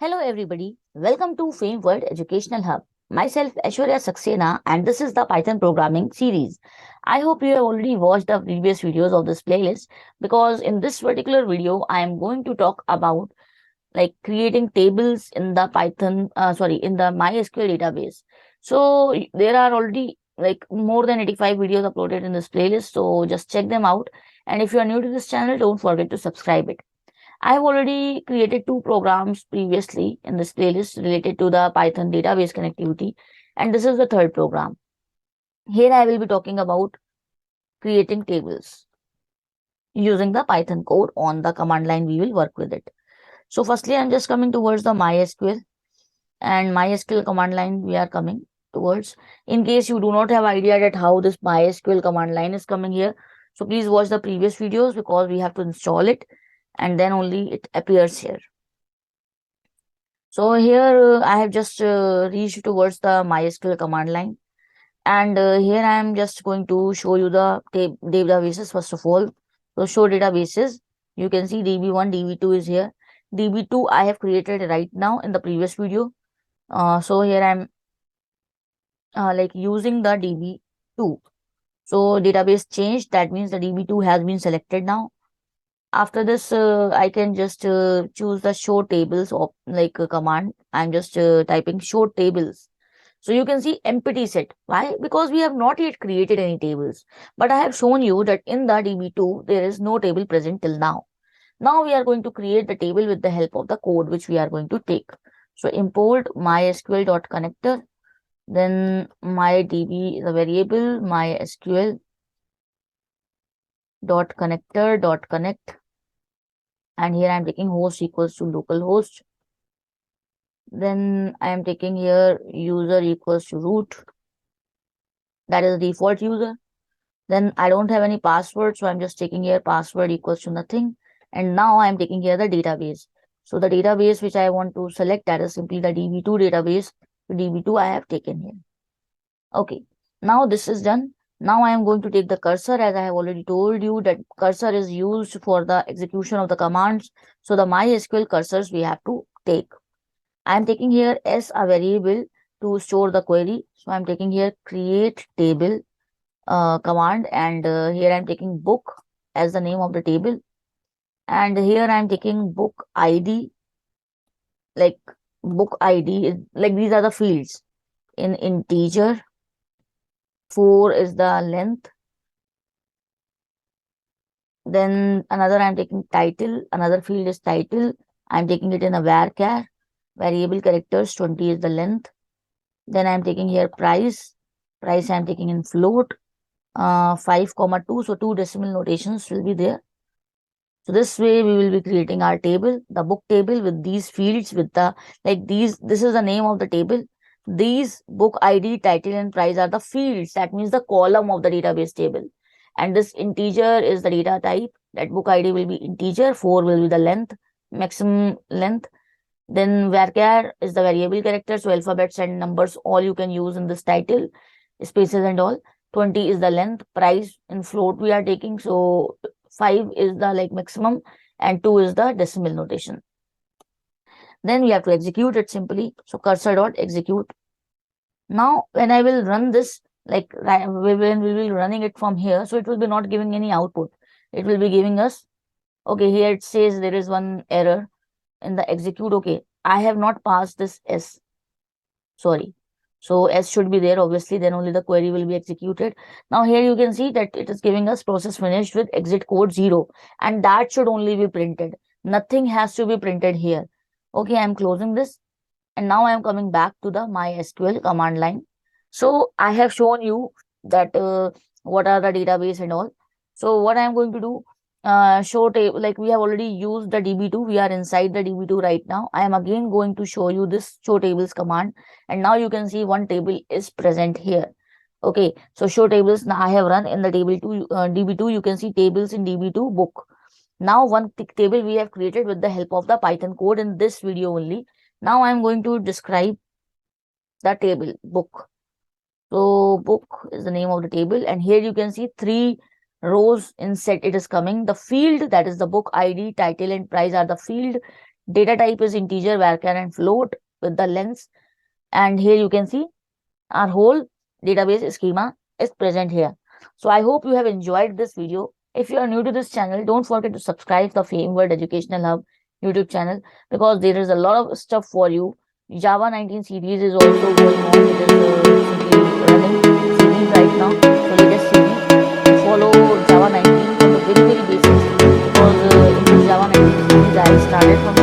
Hello everybody, welcome to Fame World Educational Hub. Myself Aishwarya Saxena and this is the Python programming series. I hope you have already watched the previous videos of this playlist because in this particular video I am going to talk about creating tables in the in the MySQL database. So there are already more than 85 videos uploaded in this playlist, so just check them out. And if you are new to this channel, don't forget to subscribe it. I have already created two programs previously in this playlist related to the Python database connectivity, and this is the third program. Here I will be talking about creating tables using the Python code on the command line. We will work with it. So firstly, I'm just coming towards the MySQL and MySQL command line we are coming towards. In case you do not have idea that how this MySQL command line is coming here, so please watch the previous videos because we have to install it and then only it appears here. So here I have just reached towards the MySQL command line, and here I am just going to show you the databases first of all. So show databases, you can see DB1, DB2 is here. DB2 I have created right now in the previous video. So here I am using the DB2. So database changed, that means the DB2 has been selected now. After this, I can just choose the show tables of command. I'm just typing show tables. So you can see empty set. Why? Because we have not yet created any tables. But I have shown you that in the DB2, there is no table present till now. Now we are going to create the table with the help of the code which we are going to take. So import mysql.connector. Then mydb is a variable, mysql dot connector dot connect, and here I am taking host equals to localhost. Then I am taking here user equals to root, that is the default user. Then I don't have any password, so I'm just taking here password equals to nothing. And now I am taking here the database. So the database which I want to select, that is simply the DB2 database. So DB2 I have taken here. Okay, now this is done. Now I am going to take the cursor, as I have already told you that cursor is used for the execution of the commands. So the MySQL cursors we have to take. I am taking here as a variable to store the query. So I am taking here create table command, and here I am taking book as the name of the table. And here I am taking book ID, book ID, these are the fields in integer. 4 is the length. Then another I'm taking title, another field is title. I'm taking it in a varchar, variable characters, 20 is the length. Then I'm taking here price, I'm taking in float, 5,2, so 2 decimal notations will be there. So this way we will be creating our table, the book table with these fields with the, this is the name of the table. These book ID, title and price are the fields, that means the column of the database table. And this integer is the data type, that book ID will be integer, 4 will be the length, maximum length. Then varchar is the variable character, so alphabets and numbers all you can use in this title, spaces and all. 20 is the length, price in float we are taking, so 5 is the maximum and 2 is the decimal notation. Then we have to execute it simply. So cursor dot execute. Now when I will run this, when we will be running it from here, so it will be not giving any output. It will be giving us, okay, here it says there is one error in the execute. Okay, I have not passed this S. Sorry. So S should be there, obviously, then only the query will be executed. Now here you can see that it is giving us process finished with exit code 0, and that should only be printed. Nothing has to be printed here. Okay, I'm closing this, and now I'm coming back to the MySQL command line. So I have shown you that what are the database and all. So what I'm going to do, show table, we have already used the DB2. We are inside the DB2 right now. I am again going to show you this show tables command, and now you can see one table is present here. Okay, so show tables, now I have run in the table 2, DB2. You can see tables in DB2 book. Now one table we have created with the help of the Python code in this video only. Now I'm going to describe the table book. So book is the name of the table, and here you can see 3 rows in set it is coming. The field, that is the book ID, title and price are the field. Data type is integer, varchar and float with the lengths. And here you can see our whole database schema is present here. So I hope you have enjoyed this video. If you are new to this channel, don't forget to subscribe the Framework Educational Hub YouTube channel, because there is a lot of stuff for you. Java 19 series is also going on. It is simply running series right now. So latest series, follow Java 19 from the very basics, because in this Java 19 series I started from